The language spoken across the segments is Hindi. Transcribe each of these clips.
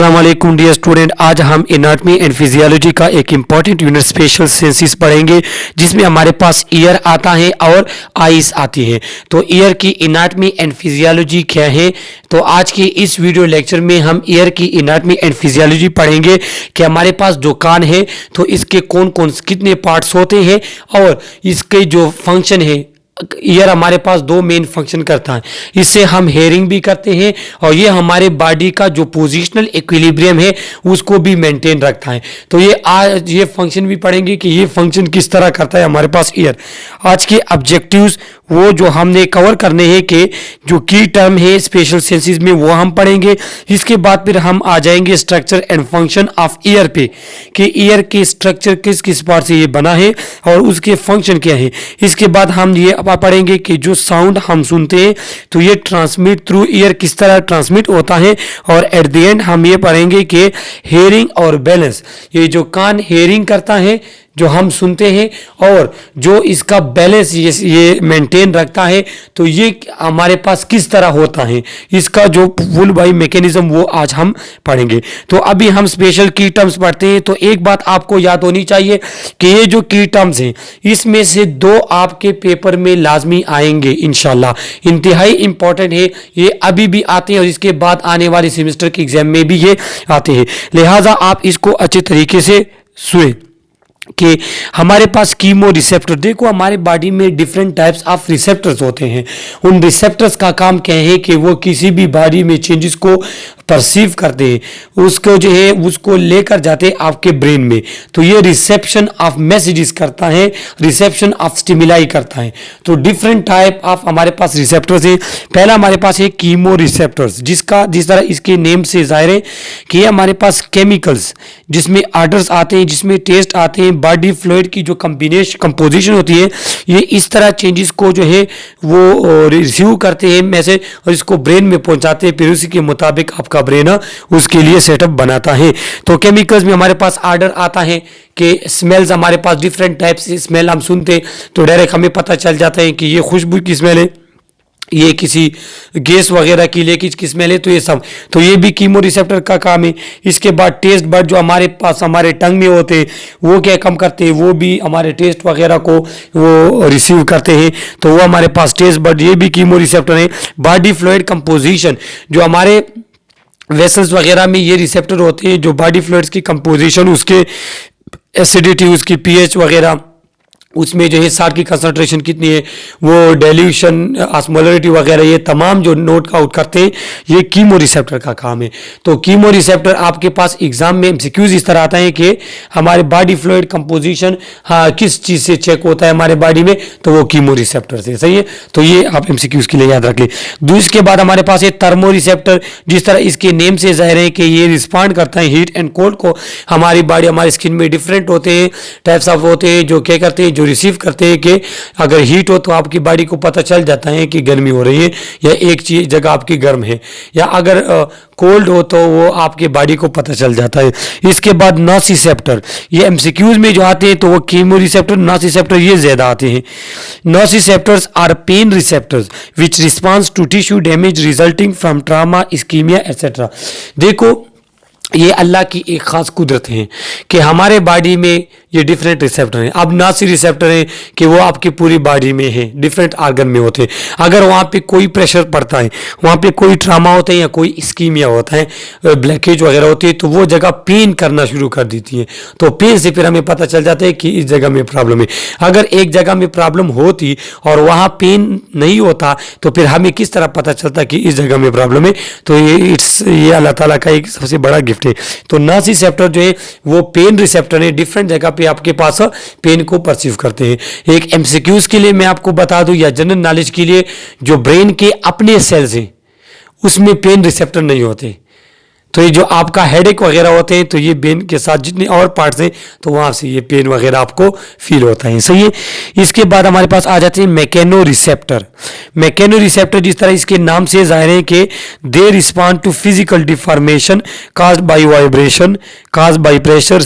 अस्सलामुअलैकुम डियर स्टूडेंट, आज हम एनाटमी एंड फिजियोलॉजी का एक इम्पॉर्टेंट यूनिट स्पेशल सेंसेस पढ़ेंगे जिसमें हमारे पास ईयर आता है और आइस आती है। तो ईयर की एनाटमी एंड फिजियोलॉजी क्या है, तो आज के इस वीडियो लेक्चर में हम ईयर की एनाटमी एंड फिजियोलॉजी पढ़ेंगे कि हमारे पास जो कान है तो इसके कौन कौन कितने पार्ट्स होते हैं और इसके जो फंक्शन है। ईयर हमारे पास दो मेन फंक्शन करता है, इससे हम हेयरिंग भी करते हैं और ये हमारे बॉडी का जो पोजिशनल इक्विलिब्रियम है उसको भी मेंटेन रखता है। तो ये आज ये फंक्शन भी पढ़ेंगे कि ये फंक्शन किस तरह करता है हमारे पास ईयर। आज के ऑब्जेक्टिव्स वो जो हमने कवर करने हैं कि जो की टर्म है स्पेशल सेंसेस में वो हम पढ़ेंगे। इसके बाद फिर हम आ जाएंगे structure and function of year पे कि ईयर के स्ट्रक्चर किस किस पार्ट से ये बना है और उसके फंक्शन क्या है। इसके बाद हम ये पढ़ेंगे कि जो साउंड हम सुनते हैं तो ये ट्रांसमिट थ्रू ईयर किस तरह ट्रांसमिट होता है और एट द एंड हम ये पढ़ेंगे कि हेयरिंग और बैलेंस, ये जो कान हेयरिंग करता है जो हम सुनते हैं और जो इसका बैलेंस ये मेंटेन रखता है तो ये हमारे पास किस तरह होता है, इसका जो फुल बाई मैकेनिज्म वो आज हम पढ़ेंगे। तो अभी हम स्पेशल की टर्म्स पढ़ते हैं। तो एक बात आपको याद होनी चाहिए कि ये जो की टर्म्स हैं इसमें से दो आपके पेपर में लाजमी आएंगे इंशाल्लाह, इंतहाई इंपॉर्टेंट है, ये अभी भी आते हैं और इसके बाद आने वाले सेमेस्टर के एग्जाम में भी ये आते हैं, लिहाजा आप इसको अच्छे तरीके से सुने कि हमारे पास कीमो रिसेप्टर। देखो हमारे बॉडी में डिफरेंट टाइप्स ऑफ रिसेप्टर्स होते हैं। उन रिसेप्टर्स का काम क्या है कि वो किसी भी बॉडी में चेंजेस को परसीव करते हैं, उसको जो है उसको लेकर जाते हैं आपके ब्रेन में। तो ये रिसेप्शन ऑफ मैसेजेस करता है, रिसेप्शन ऑफ स्टिमुलाई करता है। तो डिफरेंट टाइप ऑफ हमारे पास रिसेप्टर्स हैं। पहला हमारे पास है कीमो रिसेप्टर्स, जिसका जिस तरह इसके नेम से जाहिर है कि ये हमारे पास केमिकल्स जिसमें ऑर्डर्स आते हैं, जिसमें टेस्ट आते हैं, बॉडी फ्लूइड की जो कंपोजिशन होती है ये इस तरह चेंजेस को जो है वो रिसीव करते हैं मैसेज और इसको ब्रेन में पहुंचाते हैं, फिर उसी के मुताबिक आपका ब्रेन उसके लिए सेटअप बनाता है। तो केमिकल्स में हमारे पास ऑर्डर आता है कि स्मेल्स हमारे पास डिफरेंट टाइप से स्मेल हम सुनते हैं तो डायरेक्ट हमें पता चल जाता है कि ये खुशबू की स्मेल है, ये किसी गैस वगैरह की लेकिन की स्मेल है, तो ये सब तो ये भी कीमो रिसेप्टर का काम है। इसके बाद टेस्ट बर्ड जो हमारे पास हमारे टंग में होते हैं वो क्या कम करते हैं, वो भी हमारे टेस्ट वगैरह को वो रिसीव करते हैं, तो वो हमारे पास टेस्ट बर्ड ये भी कीमो रिसेप्टर है। बॉडी फ्लूइड कंपोजिशन जो हमारे वेसल्स वगैरह में ये रिसेप्टर होते हैं, जो बॉडी फ्लूइड्स की कंपोजिशन, उसके एसिडिटी, उसकी पीएच वगैरह, उसमें जो है सार की कंसंट्रेशन कितनी है, वो डाइल्यूशन, ऑस्मोलरिटी वगैरह, ये तमाम जो नोट आउट करते हैं ये कीमो रिसेप्टर का काम है। तो कीमो रिसेप्टर आपके पास एग्जाम में एमसीक्यूज इस तरह आता है कि हमारे बॉडी फ्लूइड कंपोजिशन हाँ किस चीज़ से चेक होता है हमारे बॉडी में, तो वो कीमो रिसेप्टर से, सही है। तो ये आप एमसीक्यूज के लिए याद रख लें। दूसरे बाद हमारे पास है थर्मो रिसेप्टर, जिस तरह इसके नेम से जाहिर है कि ये रिस्पॉन्ड करता है हीट एंड कोल्ड को। हमारी बॉडी हमारी स्किन में डिफरेंट होते हैं, टाइप्स ऑफ होते हैं जो क्या करते हैं, जो रिसीव करते हैं कि अगर हीट हो तो आपकी बॉडी को पता चल जाता है कि गर्मी हो रही है या एक चीज जगह आपकी गर्म है, या अगर कोल्ड हो तो वो आपके बॉडी को पता चल जाता है। इसके बाद नोसिसेप्टर, ये एमसीक्यूज में जो आते हैं तो वो कीमो रिसेप्टर, नोसिसेप्टर ये ज्यादा आते हैं। Nociceptors are pain receptors which response to tissue damage resulting from trauma, ischemia etcetera. देखो ये अल्लाह की एक खास कुदरत है कि हमारे बॉडी में ये डिफरेंट रिसेप्टर हैं। अब नासी रिसेप्टर हैं कि वो आपकी पूरी बॉडी में है, डिफरेंट आर्गन में होते हैं। अगर वहाँ पे कोई प्रेशर पड़ता है, वहाँ पे कोई ट्रामा होता है या कोई इस्कीमिया होता है, ब्लैकेज वगैरह होती है, तो वो जगह पेन करना शुरू कर देती है। तो पेन से फिर हमें पता चल जाता है कि इस जगह में प्रॉब्लम है। अगर एक जगह में प्रॉब्लम होती और वहाँ पेन नहीं होता तो फिर हमें किस तरह पता चलता कि इस जगह में प्रॉब्लम है। तो ये अल्लाह ताला का एक सबसे बड़ा गिफ्ट है। तो नोसिसेप्टर जो है वो पेन रिसेप्टर है, डिफरेंट जगह पे आपके पास पेन को परसीव करते हैं। एक एमसीक्यूज के लिए मैं आपको बता दूं या जनरल नॉलेज के लिए, जो ब्रेन के अपने सेल्स हैं उसमें पेन रिसेप्टर नहीं होते। तो ये जो आपका हेडेक वगैरह होते हैं तो ये ब्रेन के साथ जितने और पार्ट्स हैं तो वहां से ये पेन वगैरह आपको फील होता है, सही है। इसके बाद हमारे पास आ जाते हैं मैकेनो रिसेप्टर। मैकेनो रिसेप्टर जिस तरह इसके नाम से जाहिर है कि they respond to physical deformation caused by vibration, caused by pressure,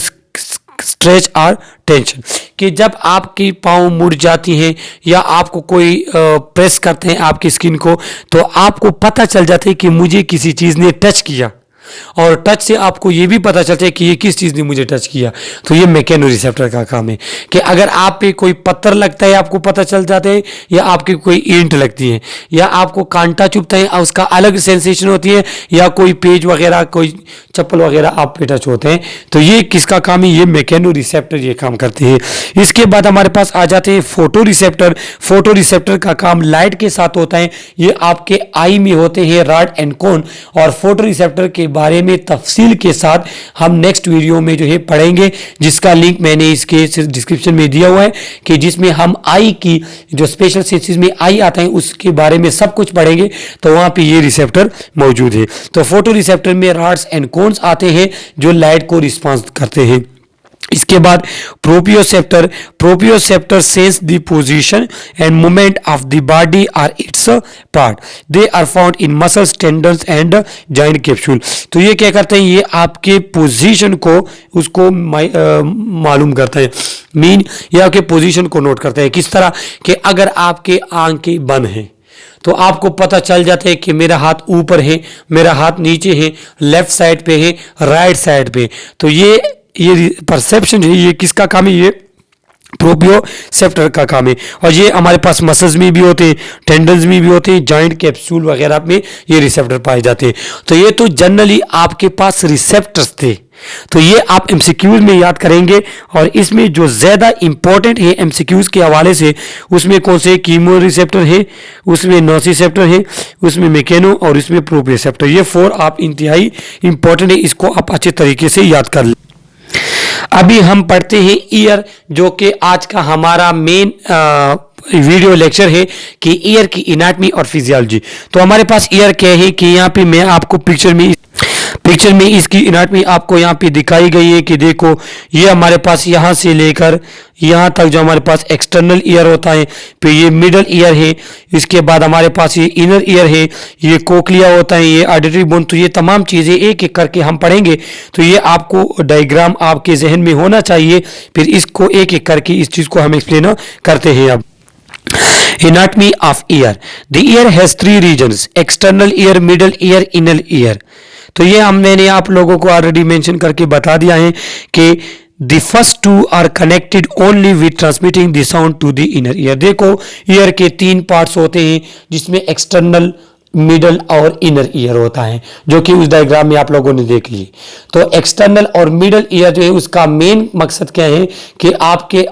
stretch और टेंशन, कि जब आपकी पाँव मुड़ जाती हैं या आपको कोई प्रेस करते हैं आपकी स्किन को तो आपको पता चल जाता है कि मुझे किसी चीज़ ने टच किया, और टच से आपको ये भी पता चलता है कि ये किस चीज़ ने मुझे टच किया। तो ये मैकेनो रिसेप्टर का काम है कि अगर आप पे कोई पत्थर लगता है आपको पता चल जाता है, या आपकी कोई ईंट लगती है, या आपको कांटा चुभता है उसका अलग सेंसेशन होती है, या कोई पेज वगैरह कोई चप्पल वगैरह आप पे टच होते हैं, तो ये किसका काम है? ये मैकेनो रिसेप्टर ये काम करते हैं। इसके बाद हमारे पास आ जाते हैं फोटो रिसेप्टर। फोटो रिसेप्टर का काम लाइट के साथ होता है। ये आपके आई में होते हैं रॉड एंड कोन, और फोटो रिसेप्टर के बारे में तफसील के साथ हम नेक्स्ट वीडियो में जो है पढ़ेंगे, जिसका लिंक मैंने इसके डिस्क्रिप्शन में दिया हुआ है, कि जिसमें हम आई की जो स्पेशल सेंसेस में आई आता है उसके बारे में सब कुछ पढ़ेंगे। तो वहां पे ये रिसेप्टर मौजूद है। तो फोटो रिसेप्टर में रॉड्स एंड कोन्स आते हैं जो लाइट को रिस्पॉन्स करते हैं। इसके बाद proprioceptor. Proprioceptor sense the position and movement of the body or its part. They are found in muscles, tendons and joint capsule. तो ये क्या करते हैं? ये आपके पोजीशन को उसको मालूम करता है, मीन ये आपके पोजीशन को नोट करता है। किस तरह कि अगर आपके आंखें बंद हैं तो आपको पता चल जाता है कि मेरा हाथ ऊपर है, मेरा हाथ नीचे है, लेफ्ट साइड पे है, राइट साइड पे। तो ये परसेप्शन है, ये किसका काम है? ये प्रोपियोसेप्टर का काम है। और ये हमारे पास मसल्स में भी होते हैं, टेंडन्स में भी होते हैं, जॉइंट कैप्सूल वगैरह में ये रिसेप्टर पाए जाते हैं। तो ये तो जनरली आपके पास रिसेप्टर्स थे। तो ये आप एमसीक्यूज में याद करेंगे, और इसमें जो ज्यादा इंपॉर्टेंट है एमसीक्यूज के हवाले से, उसमें कौन से? कीमो रिसेप्टर है, उसमें नोसिसेप्टर है, उसमें मैकेनो, और इसमें प्रोपियोसेप्टर। ये 4 आप इंतहाई इंपॉर्टेंट है, इसको आप अच्छे तरीके से याद कर लें। अभी हम पढ़ते हैं ईयर, जो कि आज का हमारा मेन वीडियो लेक्चर है कि ईयर की एनाटॉमी और फिजियोलॉजी। तो हमारे पास ईयर क्या है कि यहाँ पे मैं आपको पिक्चर में इसकी एनाटॉमी आपको यहाँ पे दिखाई गई है कि देखो, ये हमारे पास यहाँ से लेकर यहाँ तक जो हमारे पास एक्सटर्नल ईयर होता है, फिर ये मिडल ईयर है, इसके बाद हमारे पास ये इनर ईयर है, ये कोक्लिया होता है, ये ऑडिटरी बोन। तो ये तमाम चीज़ें एक एक करके हम पढ़ेंगे। तो ये आपको डायग्राम आपके जहन में होना चाहिए, फिर इसको एक एक करके इस चीज़ को हम एक्सप्लेन करते हैं। अब anatomy of ear. The ear has 3 regions: external ear, middle ear, inner ear. तो ये मैंने आप लोगों को ऑलरेडी मेंशन करके बता दिया है कि the first two are connected only with transmitting the sound to the inner ear. देखो, ईयर के 3 पार्ट्स होते हैं, जिसमें एक्सटर्नल, मिडल और इनर ईयर होता है, जो कि उस डायग्राम में आप लोगों ने देख ली। तो एक्सटर्नल और मिडल ईयर जो है उसका मेन मकसद क्या है कि आपके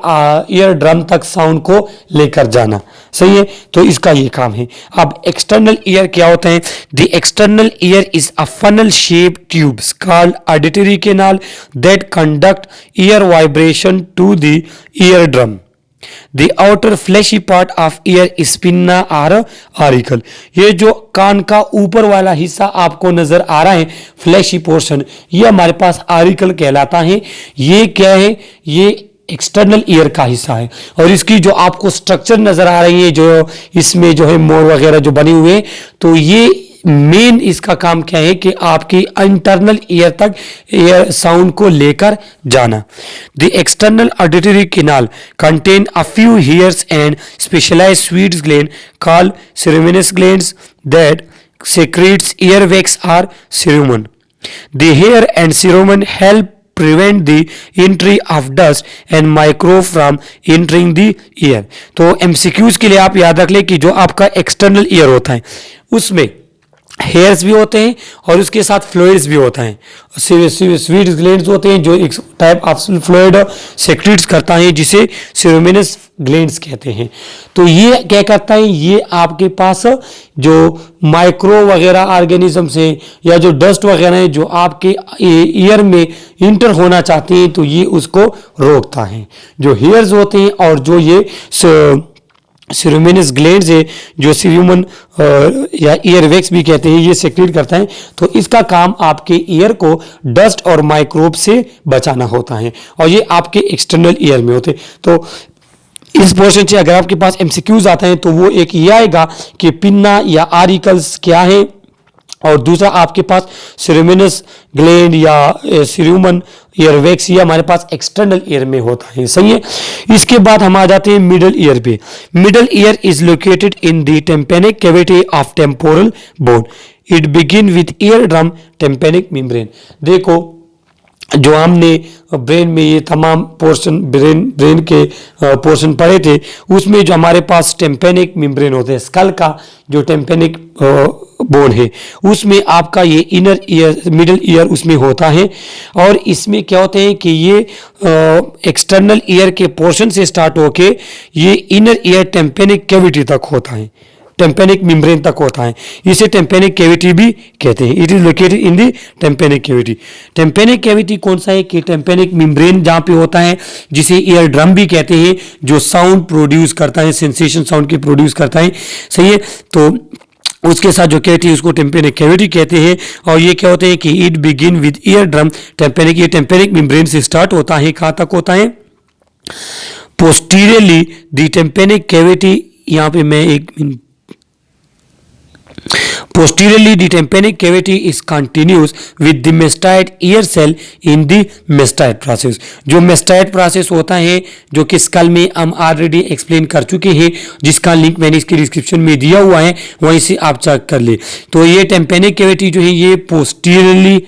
ईयर ड्रम तक साउंड को लेकर जाना, सही है। तो इसका ये काम है। अब एक्सटर्नल ईयर क्या होता है? The external ear is a funnel shape tubes called auditory canal that conduct ear vibration to the ear drum. The outer fleshy part of ear is pinna or auricle. ये जो कान का ऊपर वाला हिस्सा आपको नजर आ रहा है, फ्लैशी पोर्शन, ये हमारे पास आरिकल कहलाता है। ये क्या है? ये एक्सटर्नल ईयर का हिस्सा है। और इसकी जो आपको स्ट्रक्चर नजर आ रही है, जो इसमें जो है मोर वगैरह जो बने हुए हैं, तो ये मेन इसका काम क्या है कि आपकी इंटरनल ईयर तक ईयर साउंड को लेकर जाना। The external auditory canal contain a few hairs and specialized sweat gland called ceruminous glands that secretes earwax or cerumen. The hair and cerumen help prevent the entry of dust and microbe from entering the ear. तो MCQs के लिए आप याद रख लें कि जो आपका एक्सटर्नल ईयर होता है उसमें हेयर्स भी होते हैं और उसके साथ फ्लूइड्स भी होता है। स्वीट ग्लैंड्स होते हैं जो एक टाइप ऑफ फ्लूइड सेक्रेट्स करता है, जिसे सेरेमिनस ग्लैंड्स कहते हैं। तो ये क्या करता है? ये आपके पास जो माइक्रो वगैरह ऑर्गेनिज्म से या जो डस्ट वगैरह है जो आपके ईयर में इंटर होना चाहते हैं, तो ये उसको रोकता है। जो हेयर्स होते हैं और जो ये सेरेमिनस ग्लैंड्स है, जो सेरुमन या ईयर वैक्स भी कहते हैं, ये सेक्रेट करता है। तो इसका काम आपके ईयर को डस्ट और माइक्रोब से बचाना होता है, और ये आपके एक्सटर्नल ईयर में होते हैं। तो इस पोर्शन से अगर आपके पास एमसीक्यूज आता है तो वो एक ये आएगा कि पिन्ना या आरिकल्स क्या है, और दूसरा आपके पास सेरेमिनस ग्लैंड या सेरुमन ईयर वैक्स, ये हमारे पास एक्सटर्नल ईयर में होता है, सही है। इसके बाद हम आ जाते हैं मिडल ईयर पे। Middle ear is located in the tympanic cavity of temporal bone. It begin with ear drum tympanic membrane. देखो जो हमने ब्रेन में ये तमाम पोर्शन ब्रेन के पोर्शन पढ़े थे, उसमें जो हमारे पास टेम्पेनिक मेम्ब्रेन होते हैं, स्कल का जो टेम्पेनिक बोन है, उसमें आपका ये इनर ईयर मिडिल ईयर उसमें होता है। और इसमें क्या होते हैं कि ये एक्सटर्नल ईयर के पोर्शन से स्टार्ट होके ये इनर ईयर टेम्पेनिक कैविटी तक होता है, टेम्पेनिक मेम्ब्रेन तक होता है। इसे टेम्पेनिक कैविटी भी कहते हैं। It is located in the tympanic cavity. Tympanic cavity कौन सा है कि टेम्पेनिक मेम्ब्रेन जहां पे होता है, जिसे ईयर ड्रम भी कहते हैं, जो साउंड प्रोड्यूस करता है, सेंसेशन साउंड की प्रोड्यूस करता है, सही है। तो उसके साथ जो कैविटी उसको टेम्पेनिक कैविटी कहते हैं। और ये क्या होते हैं कि it begin with ear drum tympanic, ये टेम्पेनिक मेम्ब्रेन से स्टार्ट होता है, कहां तक होता है, पोस्टीरियरली द टेम्पेनिक कैविटी। यहां पे मैं एक posteriorly the tympanic cavity is continuous with the mastoid ear cell in the mastoid process। जो mastoid process होता है, जो कि स्कल में हम ऑलरेडी एक्सप्लेन कर चुके हैं, जिसका लिंक मैंने इसके डिस्क्रिप्शन में दिया हुआ है, वहीं से आप चेक कर ले। तो ये tympanic cavity जो है ये posteriorly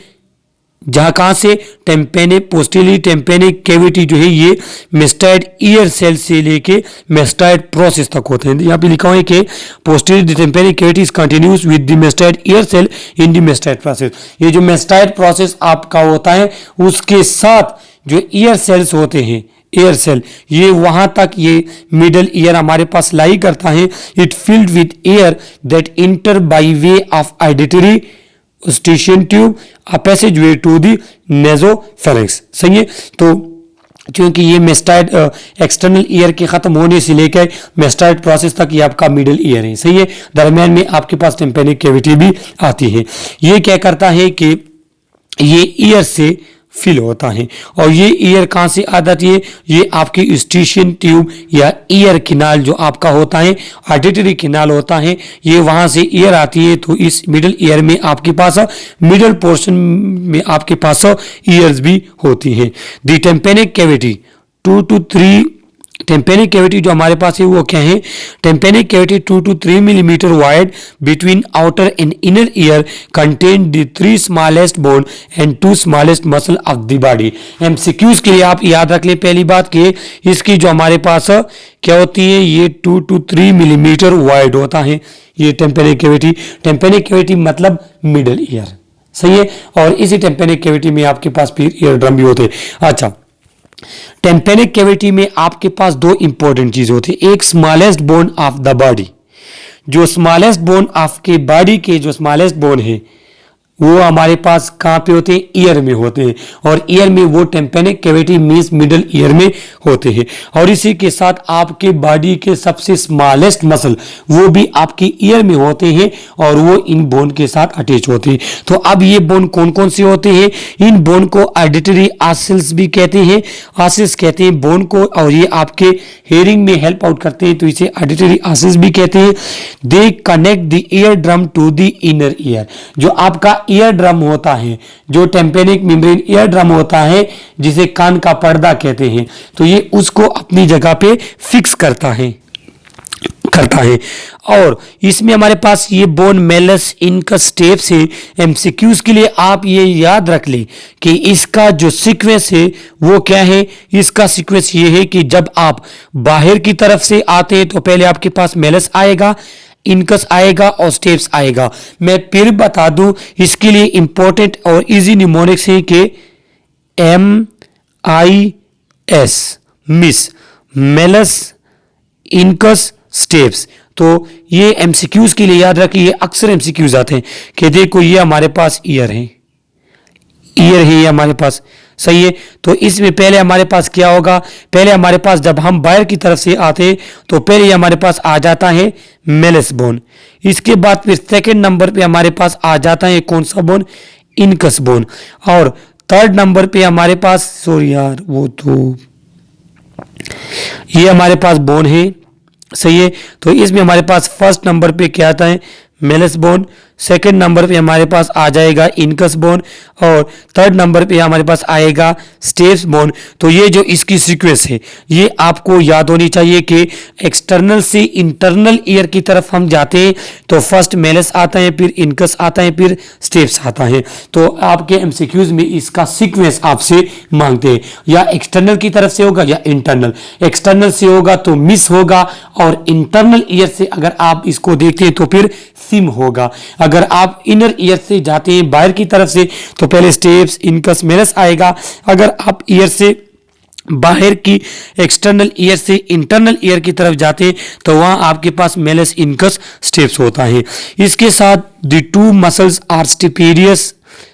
जहां कहां से पोस्टीरियरली टेम्पेनिक कैविटी जो है ये मेस्टाइड ईयर सेल से लेके मेस्टाइड प्रोसेस तक होते हैं। यहाँ पे लिखा हुआ है कि posterior tympanic cavity is continuous with the mastoid year cell in the mastoid process. ये जो मेस्टाइड प्रोसेस आपका होता है, उसके साथ जो ईयर सेल्स होते हैं, एयर सेल, ये वहां तक ये मिडल ईयर हमारे पास लाई करता है। It filled with air that enter by way of auditory Eustachian tube a passageway to the nasopharynx, सही है। तो क्योंकि ये मेस्टाइड एक्सटर्नल ईयर के खत्म होने से लेकर मेस्टाइड प्रोसेस तक ये आपका मिडिल ईयर है, सही है। दरमियान में आपके पास टेम्पेनिक कैविटी भी आती है। ये क्या करता है कि ये ईयर से फिल होता है। और ये ईयर कहां से आ जाती है, ये आपकी यूस्टेशियन ट्यूब या ईयर किनाल जो आपका होता है, ऑडिटरी किनाल होता है, ये वहां से ईयर आती है। तो इस मिडिल ईयर में आपके पास मिडिल पोर्शन में आपके पास ईयर्स भी होती है। The tympanic cavity 2 to 3 tympanic cavity जो हमारे पास है वो क्या है, tympanic cavity 2 to 3 millimetre wide between outer and inner ear contain the 3 smallest bone and 2 smallest muscle of the body. MCQs के लिए आप याद रख लें पहली बात कि इसकी जो हमारे पास क्या होती है, ये 2 to 3 मिलीमीटर वाइड होता है ये टेम्पेनिक कैविटी। टेम्पेनिक कैविटी मतलब मिडल ईयर, सही है। और इसी टेम्पेनिक कैविटी में आपके पास फिर ईयर ड्रम भी होते हैं। अच्छा, टेम्पेनिक कैविटी में आपके पास दो इंपॉर्टेंट चीज होती है, एक smallest bone of the body, जो स्मॉलेस्ट बोन ऑफ के बॉडी के जो स्मॉलेस्ट बोन है वो हमारे पास कहां पे होते हैं, ईयर में होते हैं। और ईयर में वो tympanic cavity means middle ear में होते हैं। और इसी के साथ आपके बॉडी के सबसे स्मॉलेस्ट मसल वो भी आपके ईयर में होते हैं और वो इन बोन के साथ अटैच होते हैं। तो अब ये बोन कौन कौन से होते हैं, इन बोन को ऑडिटरी ऑसिल्स भी कहते हैं, ऑसिल्स कहते हैं बोन को, और ये आपके हेयरिंग में हेल्प आउट करते हैं, तो इसे ऑडिटरी ऑसिल्स भी कहते हैं। They connect the ear drum to the inner ear. जो आपका ईयर ड्रम होता है, जो टेम्पेनिक मेम्ब्रेन ईयर ड्रम होता है, जिसे कान का पर्दा कहते हैं, तो ये उसको अपनी जगह पे फिक्स करता है। और इसमें हमारे पास ये बोन मेलस इनका स्टेप्स है। एमसीक्यूज के लिए आप ये याद रख ले कि इसका जो सीक्वेंस है वो क्या है, इसका सीक्वेंस ये है कि जब आप बाहर की तरफ से आते हैं तो पहले आपके पास मेलस आएगा, इनकस आएगा और स्टेप्स आएगा। मैं फिर बता दूं, इसके लिए इंपॉर्टेंट और इजी निमोनिक्स है कि MIS miss, Malus, incus, steps. तो ये एमसीक्यूज के लिए याद रखिए, ये अक्सर एमसीक्यूज आते हैं कि देखो ये हमारे पास ईयर है, ईयर है ये हमारे पास, सही है। तो इसमें पहले हमारे पास क्या होगा, पहले हमारे पास जब हम बाहर की तरफ से आते हैं तो पहले ये हमारे पास आ जाता है मेलस बोन। इसके बाद फिर सेकंड नंबर पे हमारे पास आ जाता है कौन सा बोन, इनकस बोन। और थर्ड नंबर पे हमारे पास, सॉरी यार वो तो ये हमारे पास बोन है, सही है। तो इसमें हमारे पास फर्स्ट नंबर पे क्या आता है, मेलस बोन, सेकंड नंबर पे हमारे पास आ जाएगा इनकस बोन और थर्ड नंबर पे हमारे पास आएगा स्टेप्स बोन। तो ये जो इसकी सीक्वेंस है ये आपको याद होनी चाहिए कि एक्सटर्नल से इंटरनल ईयर की तरफ हम जाते हैं तो फर्स्ट मेलस आता है, फिर इनकस आता है, फिर स्टेप्स आता है। तो आपके एमसीक्यूज में इसका सीक्वेंस आपसे मांगते हैं, या एक्सटर्नल की तरफ से होगा या इंटरनल। एक्सटर्नल से होगा तो मिस होगा और इंटरनल ईयर से अगर आप इसको देखते हैं तो फिर सिम होगा। अगर आप इनर ईयर से जाते हैं बाहर की तरफ से तो पहले स्टेप्स इनकस मेलस आएगा। अगर आप ईयर से बाहर की एक्सटर्नल ईयर से इंटरनल ईयर की तरफ जाते हैं तो वहां आपके पास मेलस इनकस स्टेप्स होता है। इसके साथ the two muscles are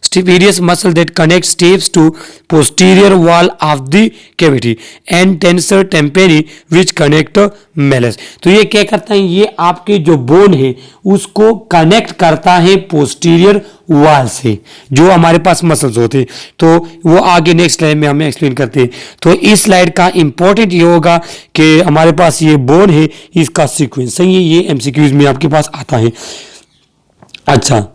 stapedius muscle that connects stapes to posterior wall of the cavity and tensor tympani which connect malleus। तो ये क्या करता है, ये आपके जो बोन है उसको कनेक्ट करता है पोस्टीरियर वॉल से, जो हमारे पास मसल्स होते हैं। तो वो आगे नेक्स्ट स्लाइड में हमें एक्सप्लेन करते हैं। तो इस स्लाइड का इंपॉर्टेंट ये होगा कि हमारे पास ये बोन है, इसका सीक्वेंस सही है, ये एमसीक्यूज में आपके पास आता है। अच्छा,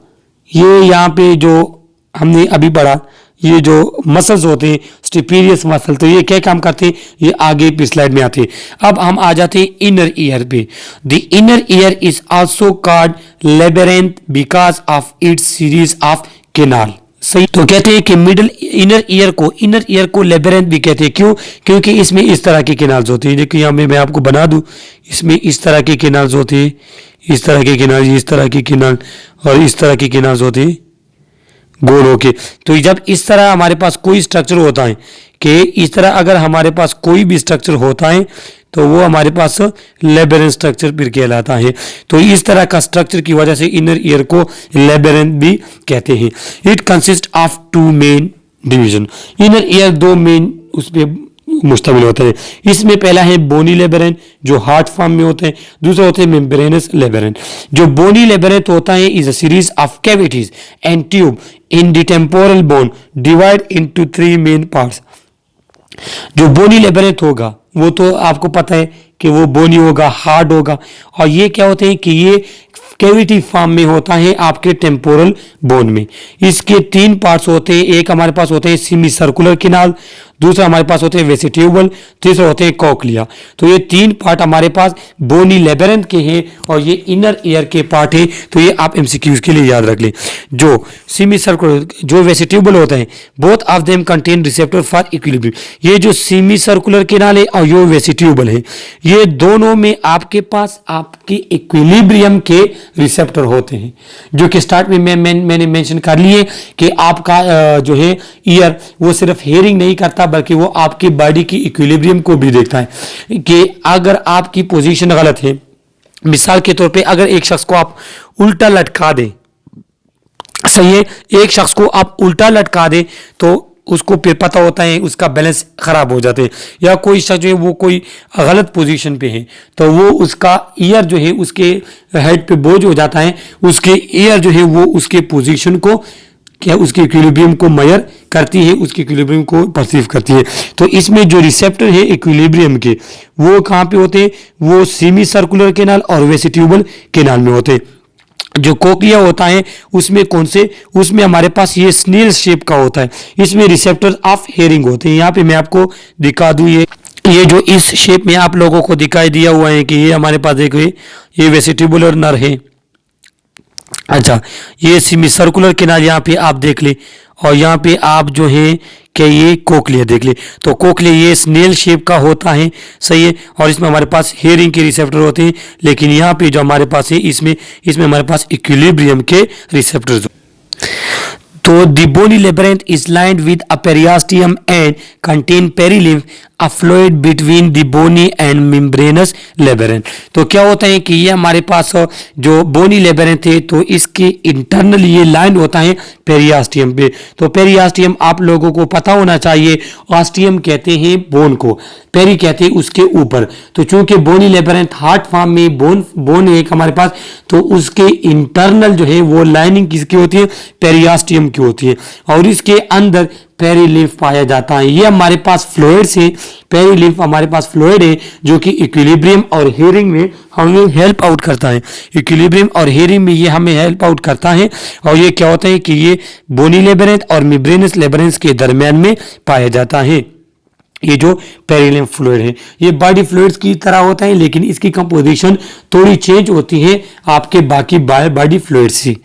ये यहाँ पे जो हमने अभी पढ़ा ये जो मसल्स होते हैं स्टेपेडियस मसल, तो ये क्या काम करते हैं ये आगे की स्लाइड में आते हैं। अब हम आ जाते हैं इनर ईयर पे। The inner year is also called labyrinth because of its series of canal. सही, तो कहते हैं कि मिडिल इनर ईयर को लेबिरिंथ भी कहते हैं। क्यों? क्योंकि इसमें इस तरह के कैनाल्स होते हैं। देखिए यहाँ मैं आपको बना दूं, इसमें इस तरह के कैनाल्स होते हैं, इस तरह के कैनाल, इस तरह के कैनाल और इस तरह के कैनाल्स होते हैं गोल होके। तो जब इस तरह हमारे पास कोई स्ट्रक्चर होता है कि इस तरह अगर हमारे पास कोई भी स्ट्रक्चर होता है तो वो हमारे पास लेबिरिंथ स्ट्रक्चर फिर कहलाता है। तो इस तरह का स्ट्रक्चर की वजह से इनर ईयर को लेबिरिंथ भी कहते हैं। It consist of two main division. Inner ear दो मेन उस पर मुश्तमिल होता है। इसमें पहला है बोनी लेबिरिंथ जो हार्ट फॉर्म में होते हैं, दूसरा होते हैं मेम्ब्रेनस लेबिरिंथ। जो बोनी लेबिरिंथ होता है is a series of cavities and tube in the temporal bone divide into three main parts. जो बोनी लेबिरिंथ होगा वो तो आपको पता है कि वो बोनी होगा, हार्ड होगा, और ये क्या होते हैं कि ये कैविटी फॉर्म में होता है आपके टेम्पोरल बोन में। इसके तीन पार्ट्स होते हैं, एक हमारे पास होते हैं सेमी सर्कुलर कैनाल, दूसरा हमारे पास होते हैं वेसिट्यूबल, तीसरा होते हैं कोक्लिया। तो ये तीन पार्ट हमारे पास बोनी लेबिरिंथ के हैं और ये इनर ईयर के पार्ट है। तो ये आप एमसीक्यूज के लिए याद रख लें। जो सेमी सर्कुलर जो वेसिट्यूबल होते हैं both of them contain receptor for equilibrium. ये जो सेमी सर्कुलर कैनाल है और ये वेसिट्यूबल है, ये दोनों में आपके पास आपकी इक्विलिब्रियम के रिसेप्टर होते हैं, जो कि स्टार्ट में मैंने मेंशन कर लिए कि आपका जो है ईयर वो सिर्फ हेयरिंग नहीं करता बल्कि वो आपकी बॉडी की इक्विलिब्रियम को भी देखता है कि अगर आपकी पोजीशन गलत है, मिसाल के तौर पे अगर एक शख्स को आप उल्टा लटका दें, सही है, एक शख्स को आप उल्टा लटका दें तो उसको फिर पता होता है उसका बैलेंस खराब हो जाते हैं, या कोई शख्स जो है वो कोई गलत पोजीशन पे है तो वो उसका ईयर जो है उसके हेड पे बोझ हो जाता है, उसके ईयर जो है वो उसके पोजीशन को क्या उसके इक्विलिब्रियम को मेजर करती है, उसके इक्विलिब्रियम को परसीव करती है। तो इसमें जो रिसेप्टर है इक्विलिब्रियम के वो कहाँ पे होते हैं, वो सेमी सर्कुलर कैनाल और वेसिट्यूबल कैनाल में होते हैं। जो कोक्लिया होता है उसमें कौन से, उसमें हमारे पास ये स्नेल शेप का होता है, इसमें रिसेप्टर ऑफ हेयरिंग होते हैं। यहाँ पे मैं आपको दिखा दूं, ये जो इस शेप में आप लोगों को दिखाई दिया हुआ है कि ये हमारे पास देखो ये वेसिट्यूबुलर नर है। अच्छा, ये सेमी सर्कुलर कैनाल यहाँ पे आप देख ले और यहाँ पे आप जो है कि ये कोक्लिया देख ले। तो कोक्लिया ये स्नेल शेप का होता है, सही है, और इसमें हमारे पास हेयरिंग के रिसेप्टर होते हैं, लेकिन यहाँ पे जो हमारे पास है इसमें हमारे पास इक्विलिब्रियम के रिसेप्टर्स। तो the bony labyrinth is lined with a periosteum and contain perilymph a fluid between the bony and membranous labyrinth. तो क्या होता है कि ये हमारे पास जो बोनी लेबिरिंथ है तो इसके इंटरनल ये लाइन होता है पेरियास्टियम पे। तो पेरियास्टियम आप लोगों को पता होना चाहिए, ऑस्टियम कहते हैं बोन को, पेरी कहते हैं उसके ऊपर। तो चूंकि बोनी लेबिरिंथ हार्ट फॉर्म में बोन एक हमारे पास, तो उसके इंटरनल जो है वो लाइनिंग किसकी होती है, पेरियास्टियम की होती है, और इसके अंदर पेरिलिम्फ पाया जाता है। ये हमारे पास फ्लूइड्स है, पेरिलिम्फ हमारे पास फ्लूइड है जो कि इक्विलिब्रियम और हियरिंग में हमें हेल्प आउट करता है। इक्विलिब्रियम और हियरिंग में ये हमें हेल्प आउट करता है और ये क्या होता है कि ये बोनी लेबरेंथ और मेम्ब्रेनस लेबरेंथ के दरमियान में पाया जाता है। ये जो पेरिलिम्फ फ्लूइड है ये बॉडी फ्लूइड्स की तरह होता है, लेकिन इसकी कंपोजिशन थोड़ी चेंज होती है आपके बाकी बॉडी फ्लूइड्स से।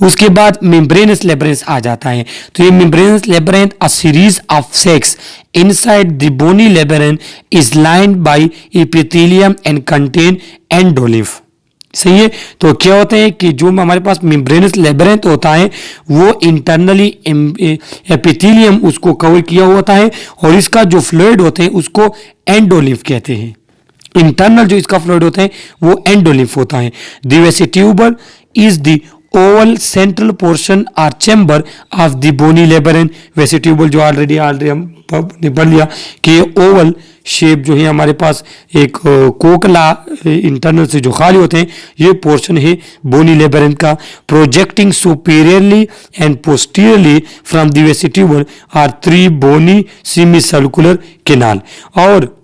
उसके बाद मेम्ब्रेनस लेबरेंथ आ जाता है। तो ये membranous labyrinth a series of sacs inside the bony labyrinth is lined by epithelium and contain endolymph. सही है। तो क्या होता है कि जो हमारे पास मेम्ब्रेनस लेबरेंथ होता है वो इंटरनली एपिथेलियम उसको कवर किया होता है और इसका जो फ्लूइड होते हैं उसको एंडोलिम्फ कहते हैं। इंटरनल जो इसका फ्लूइड होता है वो एंडोलिम्फ होता है। The vestibule is the oval central portion or chamber of the bony labyrinth. Vestibule जो ऑलरेडी हम पढ़ लिया कि ओवल शेप जो है हमारे पास एक कोकला इंटरनल से जो खाली होते हैं ये पोर्शन है बोनी लेबरेंथ का। Projecting superiorly and posteriorly from the vestibule are 3 bony semicircular canal. और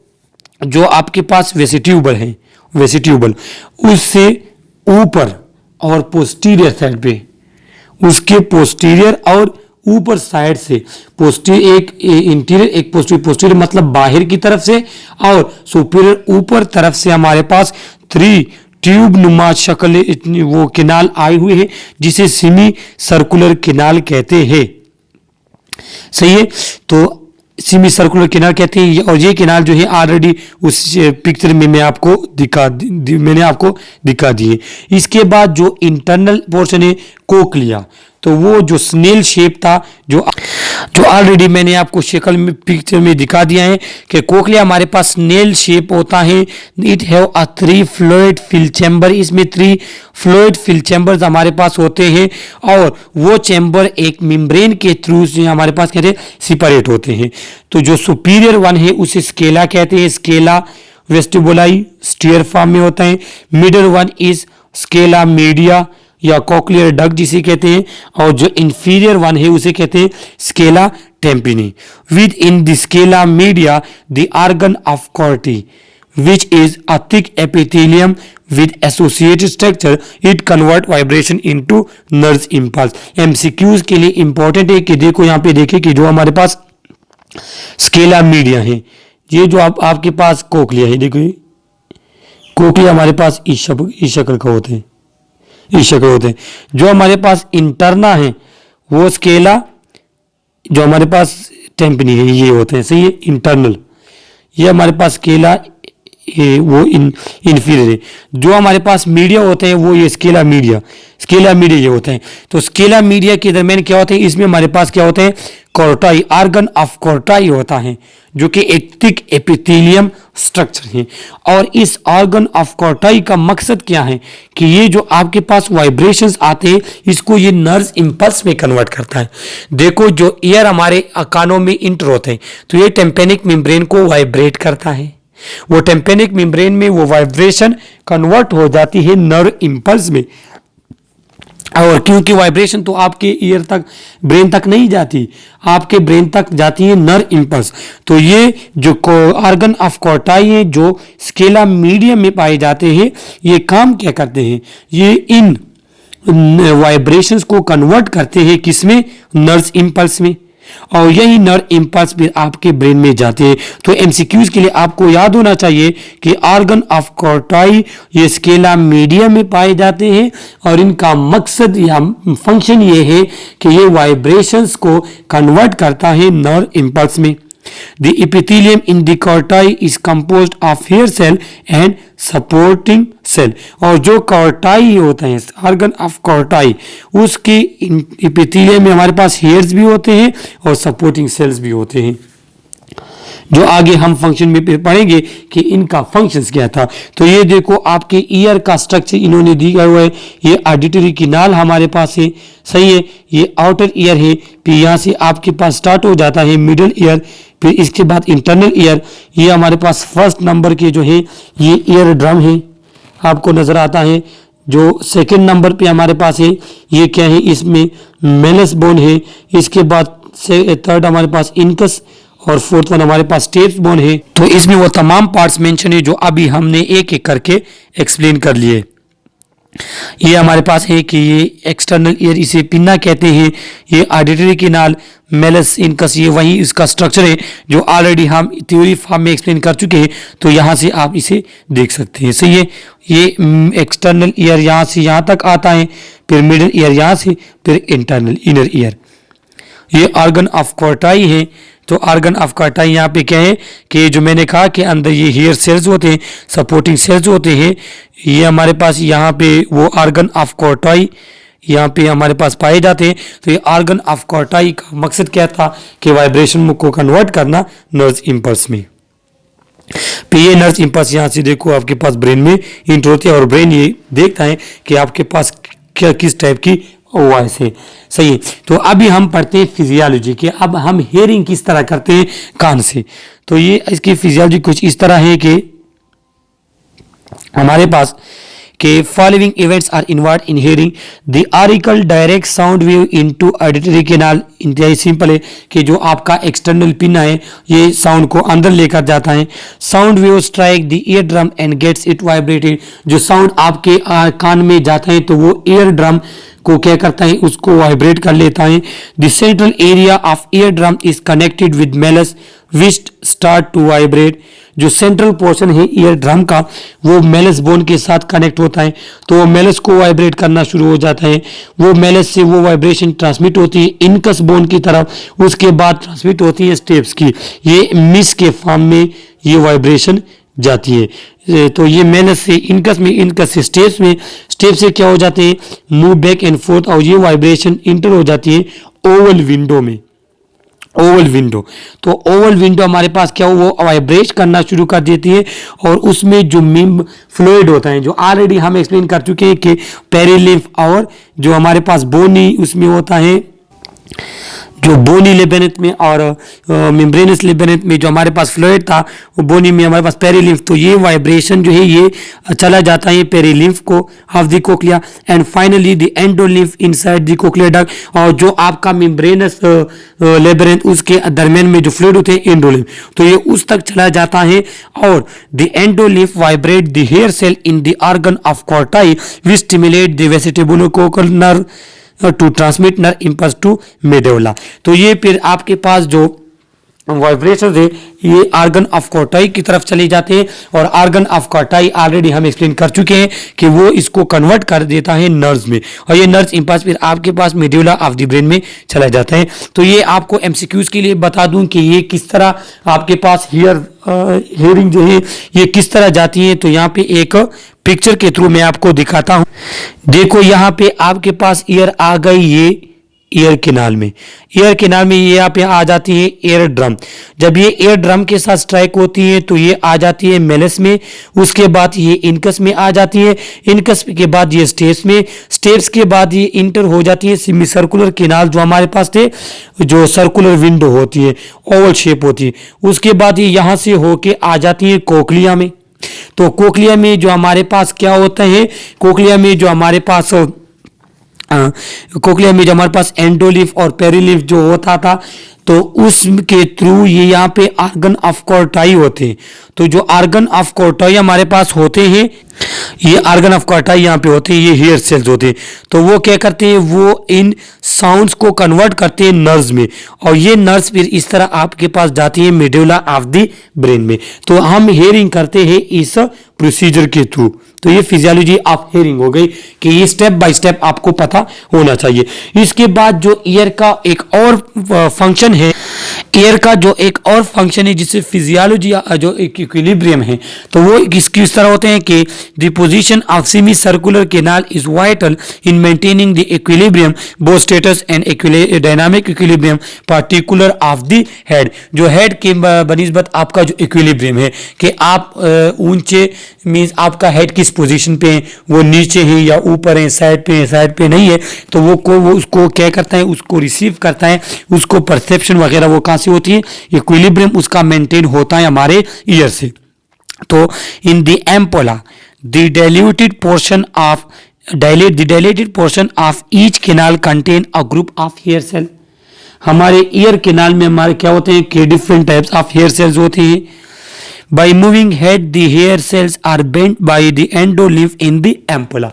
जो आपके पास वेसिट्यूबल है, वेसिट्यूबल उससे ऊपर और पोस्टीरियर साइड पे, उसके पोस्टीरियर और ऊपर साइड से, पोस्टीरियर एक इंटीरियर एक पोस्टीरियर मतलब बाहर की तरफ से और सुपीरियर ऊपर तरफ से हमारे पास 3 ट्यूब नुमा शक्ल वो किनाल आई हुई है जिसे सेमी सर्कुलर किनाल कहते हैं। सही है। तो सेमी सर्कुलर किनाल कहते हैं और ये किनाल जो है ऑलरेडी उस पिक्चर में मैंने आपको दिखा दिए। इसके बाद जो इंटरनल पोर्शन है कोक्लिया, तो वो जो स्नेल शेप था जो ऑलरेडी मैंने आपको शक्ल में पिक्चर में दिखा दिया है कि कोक्लिया हमारे पास स्नेल शेप होता है। It have a 3 fluid fill chamber. इसमें 3 फ्लूइड फिल चैम्बर्स हमारे पास होते हैं और वो चैम्बर एक मेम्ब्रेन के थ्रू से हमारे पास कहते हैं सेपरेट होते हैं। तो जो सुपीरियर वन है उसे स्केला कहते हैं। स्केला वेस्टिबुलाई स्टीयर फॉर्म में होता है। Middle one is Scala media या कोक्लियर डक्ट जिसे कहते हैं और जो इंफीरियर वन है उसे कहते हैं scala tympani. Within the scala media the organ of Corti which is a thick epithelium with associated structure, it convert vibration into nerve impulse। MCQs के लिए इंपॉर्टेंट है कि देखो यहाँ पे देखे कि जो हमारे पास स्केला मीडिया है, ये जो आपके पास कोक्लिया है, देखो कोक्लिया हमारे पास इस शक्ल का होते हैं, इस शक्ल होते हैं। जो हमारे पास इंटरना है वो स्केला, जो हमारे पास टेम्पनी है ये होते हैं। सही है। इंटरनल ये हमारे पास स्केला वो इंफीरियर है। जो हमारे पास मीडिया होते हैं वो ये स्केला मीडिया ये होते हैं। तो स्केला मीडिया के दरमियान क्या होते हैं, इसमें हमारे पास क्या होते हैं कॉर्टाई, ऑर्गन ऑफ कॉर्टाई होता है जो कि एक थिक एपिथेलियम स्ट्रक्चर है। और इस ऑर्गन ऑफ कॉर्टाई का मकसद क्या है कि ये जो आपके पास वाइब्रेशंस आते हैं इसको ये नर्व इंपल्स में कन्वर्ट करता है। देखो जो ईयर हमारे कानों में इंटर होते हैं तो ये टेम्पेनिक मेम्ब्रेन को वाइब्रेट करता है, वो टेम्पेनिक मेम्ब्रेन में वो वाइब्रेशन कन्वर्ट हो जाती है नर्व इंपल्स में। और क्योंकि वाइब्रेशन तो आपके ईयर तक ब्रेन तक नहीं जाती, आपके ब्रेन तक जाती है नर्व इंपल्स। तो ये जो ऑर्गन ऑफ कॉर्टाई है जो स्केला मीडियम में पाए जाते हैं, ये काम क्या करते हैं, ये इन वाइब्रेशंस को कन्वर्ट करते हैं किसमें, नर्व इंपल्स में। और यही नर्व इंपल्स भी आपके ब्रेन में जाते हैं। तो एमसीक्यूज के लिए आपको याद होना चाहिए कि ऑर्गन ऑफ कॉर्टाई ये स्केला मीडियम में पाए जाते हैं और इनका मकसद या फंक्शन ये है कि ये वाइब्रेशंस को कन्वर्ट करता है नर्व इंपल्स में। The epithelium in the corti is composed of hair cell and supporting cell। और जो कॉर्टाई होते हैं ऑर्गन ऑफ कॉर्टाई उसके एपिथेलियम में हमारे पास हेयर्स भी होते हैं और सपोर्टिंग सेल्स भी होते हैं, जो आगे हम फंक्शन में पढ़ेंगे कि इनका फंक्शंस क्या था। तो ये देखो आपके ईयर का स्ट्रक्चर इन्होंने दिया हुआ है। ये ऑडिटरी किनाल हमारे पास है। सही है। ये आउटर ईयर है, फिर यहाँ से आपके पास स्टार्ट हो जाता है मिडिल ईयर, फिर इसके बाद इंटरनल ईयर। ये हमारे पास फर्स्ट नंबर के जो है ये ईयर ड्रम है, आपको नजर आता है। जो सेकेंड नंबर पे हमारे पास है ये क्या है, इसमें मेलस बोन है। इसके बाद से थर्ड हमारे पास इनकस और फोर्थ वन हमारे पास स्टेप्स बोन है। तो इसमें वो तमाम पार्ट्स मेंशन है जो अभी हमने एक एक करके एक्सप्लेन कर लिए। ये हमारे पास है कि ये एक्सटर्नल ईयर, इसे पिन्ना कहते हैं। ये ऑडिटरी कैनाल, मेलस, इनकस, ये वही इसका स्ट्रक्चर है जो ऑलरेडी हम थ्योरी फॉर्म में एक्सप्लेन कर चुके हैं। तो यहाँ से आप इसे देख सकते हैं। सही है, ये एक्सटर्नल ईयर यहाँ से यहाँ तक आता है, फिर मिडिल ईयर यहाँ से, फिर इंटरनल इनर ईयर। ये ऑर्गन ऑफ कोर्टाई है। तो ऑर्गन ऑफ कोर्टाई यहाँ पे क्या है कि जो मैंने कहा कि अंदर ये हेयर सेल्स होते हैं, सपोर्टिंग सेल्स होते हैं, ये हमारे पास यहाँ पे वो ऑर्गन ऑफ कोर्टाई यहाँ पे हमारे पास पाए जाते हैं। तो ये ऑर्गन ऑफ कोर्टाई का मकसद क्या था कि वाइब्रेशन को कन्वर्ट करना नर्व इम्पल्स में। तो ये नर्व इम्पल्स यहाँ से देखो आपके पास ब्रेन में इंटर होती है और ब्रेन ये देखता है कि आपके पास क्या किस टाइप की वॉइस है। सही है, तो अभी हम पढ़ते हैं फिजियोलॉजी के। अब हम हियरिंग किस तरह करते हैं कान से। तो ये इसकी फिजियोलॉजी कुछ इस तरह है कि हमारे पास के following events are involve in hearing. The auricle direct sound wave into auditory canal. इंतहाई सिंपल है कि जो आपका एक्सटर्नल पिन है ये साउंड को अंदर लेकर जाता है। Sound wave strike the ear drum and gets it vibrated. जो साउंड आपके कान में जाता है तो वो ईयर ड्रम को क्या करता है, उसको वाइब्रेट कर लेता है। The central area of ear drum is connected with malleus which start to vibrate. जो सेंट्रल पोर्शन है ईयर ड्रम का वो मेलस बोन के साथ कनेक्ट होता है, तो वो मेलस को वाइब्रेट करना शुरू हो जाता है। वो मेलस से वो वाइब्रेशन ट्रांसमिट होती है इनकस बोन की तरफ, उसके बाद ट्रांसमिट होती है स्टेप्स की। ये मिस के फॉर्म में ये वाइब्रेशन जाती है। तो ये मेलस से इनकस में, इनकस से स्टेप्स में, स्टेप से क्या हो जाते हैं, मूव बैक एंड फोर्थ, और ये वाइब्रेशन इंटर हो जाती है ओवल विंडो में। ओवल विंडो, तो ओवल विंडो हमारे पास क्या हो, वो वाइब्रेट करना शुरू कर देती है और उसमें जो मिम्ब फ्लूइड होता है, जो ऑलरेडी हम एक्सप्लेन कर चुके हैं कि पेरिलिम्फ और जो हमारे पास बोनी उसमें होता है, जो बोनी लेबेनेट में और मेम्ब्रेनस लेबेनेट में जो हमारे पास फ्लूइड था, वो बोनी में हमारे पास पेरिलिम्फ। तो ये वाइब्रेशन जो है ये चला जाता है पेरिलिम्फ को of the cochlea and finally the endolymph inside the cochlear duct. और जो आपका मेम्ब्रेनस लेबेनेट उसके दरमियान में जो फ्लूइड होते हैं एंडोलिम्फ, तो ये उस तक चला जाता है और the endolymph vibrate the hair cell in the organ of Corti which stimulate the vestibulocochlear nerve to transmit nerve impulse to medulla. तो ये फिर आपके पास जो वाइब्रेशन है ये आर्गन ऑफ कोर्टाई की तरफ चले जाते हैं और आर्गन ऑफ कोर्टाई ऑलरेडी हम एक्सप्लेन कर चुके हैं कि वो इसको कन्वर्ट कर देता है नर्व्स में और ये नर्व इम्पल्स फिर आपके पास मेडुला ऑफ द ब्रेन में चला जाता है। तो ये आपको एमसीक्यूज के लिए बता दूं कि ये किस तरह आपके पास हियरिंग जो है ये किस तरह जाती है। तो यहाँ पे एक पिक्चर के थ्रू मैं आपको दिखाता हूँ। देखो यहाँ पे आपके पास ईयर आ गई, ये ईयर कैनाल में, ईयर कैनाल में ये यहाँ पे आ जाती है एयर ड्रम। जब ये एयर ड्रम के साथ स्ट्राइक होती है तो ये आ जाती है मेलस में, उसके बाद ये इनकस में आ जाती है, इनकस के बाद ये स्टेप्स में, स्टेप्स के बाद ये इंटर हो जाती है सेमी सर्कुलर कैनाल जो हमारे पास थे, जो सर्कुलर विंडो होती है, ओवल शेप होती है। उसके बाद ये यहाँ से होके आ जाती है कोक्लिया में। तो कोक्लिया में जो हमारे पास क्या होता है, कोक्लिया में जो हमारे पास कोक्लिया में जो हमारे पास एंडोलिम्फ और पेरिलिम्फ जो होता था तो उसके थ्रू ये यहाँ पे आर्गन ऑफ कोर्टाई होते हैं। तो जो आर्गन ऑफ कोर्टाई हमारे पास होते हैं, ये आर्गन ऑफ कोर्टाई यहाँ पे होते हैं, ये हेयर सेल्स होते हैं। तो वो क्या करते हैं, वो इन साउंड्स को कन्वर्ट करते हैं नर्व्स में और ये नर्व्स फिर इस तरह आपके पास जाती है मेडुला ऑफ द ब्रेन में। तो हम हियरिंग करते हैं इस प्रोसीजर के थ्रू। तो ये फिजियोलॉजी ऑफ हियरिंग हो गई कि ये स्टेप बाय स्टेप आपको पता होना चाहिए। इसके बाद जो ईयर का एक और फंक्शन है, ईयर का जो एक और फंक्शन है जिससे फिजियोलॉजी जो एक इक्विलिब्रियम है, तो वो किस तरह होते हैं कि the position of semi circular canal is vital in maintaining the equilibrium both status and dynamic equilibrium particular of the head. जो हेड के बनिस्बत आपका जो इक्विलिब्रियम है कि आप ऊंचे मीन्स आपका हेड किस पोजीशन पे है, वो नीचे है या ऊपर है, साइड पे नहीं है, तो वो उसको क्या करता है, उसको रिसीव करता है, उसको परसेप्शन वगैरह वो कहाँ से होती है, इक्विलिब्रियम उसका मेंटेन होता है हमारे ईयर से। तो in the एम्पोला the dilated portion of each canal contain a group of hair cell। हमारे ईयर कैनाल में हमारे क्या होते हैं कि different types of hair cells होते हैं। By moving head the hair cells are bent by the endolymph in the ampulla.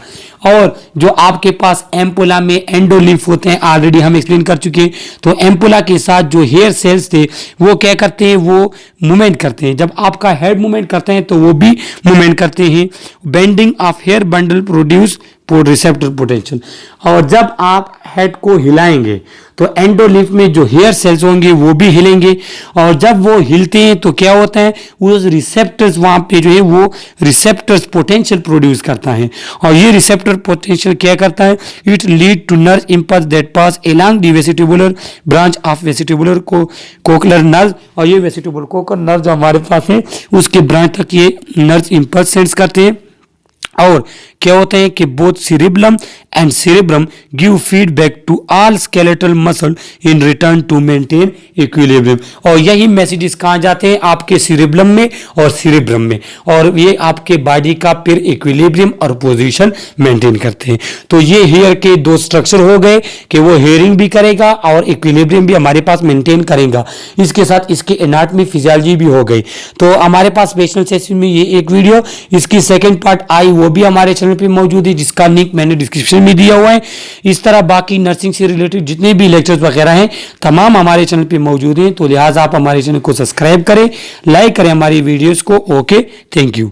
और जो आपके पास एम्पुला में एंडोलिम्फ होते हैं ऑलरेडी हम एक्सप्लेन कर चुके हैं। तो एम्पुला के साथ जो हेयर सेल्स थे वो क्या करते हैं, वो मूवमेंट करते हैं। जब आपका हेड मूवमेंट करते हैं तो वो भी मूवमेंट करते हैं। Bending of hair bundle produce receptor potential. और जब आप हेड को हिलाएंगे तो एंडोलिम्फ में जो हेयर सेल्स होंगे वो भी हिलेंगे। और जब वो हिलते हैं तो क्या होता है, उस रिसेप्टर्स वहां पे जो है वो रिसेप्टर्स पोटेंशियल प्रोड्यूस करता है। और ये रिसेप्टर पोटेंशियल क्या करता है, it lead to nerve impulse that pass along the vestibular branch of vestibular cochlear nerve. और ये वेस्टिबुलर कोकलर नर्व जो हमारे पास है उसके ब्रांच तक ये नर्व इंपल्स सेंस करते हैं। और क्या होता है कि both cerebellum and cerebrum give feedback to all skeletal muscle in return to maintain equilibrium. और यही मैसेजेस कहाँ जाते हैं, आपके सिरिबलम में और सिरिब्रम में, और ये आपके बॉडी का फिर इक्विलिब्रियम और पोजीशन मेंटेन करते हैं। तो ये हेयर के दो स्ट्रक्चर हो गए कि वो हेयरिंग भी करेगा और इक्विलिब्रियम भी हमारे पास मेंटेन करेगा। इसके साथ इसके एनाटॉमी फिजियोलॉजी भी हो गई। तो हमारे पास स्पेशल सेशन में ये एक वीडियो, इसकी सेकेंड पार्ट आई वो भी हमारे चैनल पे मौजूद है, जिसका लिंक मैंने डिस्क्रिप्शन में दिया हुआ है। इस तरह बाकी नर्सिंग से रिलेटेड जितने भी लेक्चर्स वगैरह हैं तमाम हमारे चैनल पे मौजूद हैं। तो लिहाजा आप हमारे चैनल को सब्सक्राइब करें, लाइक करें हमारी वीडियोस को। Okay, thank you.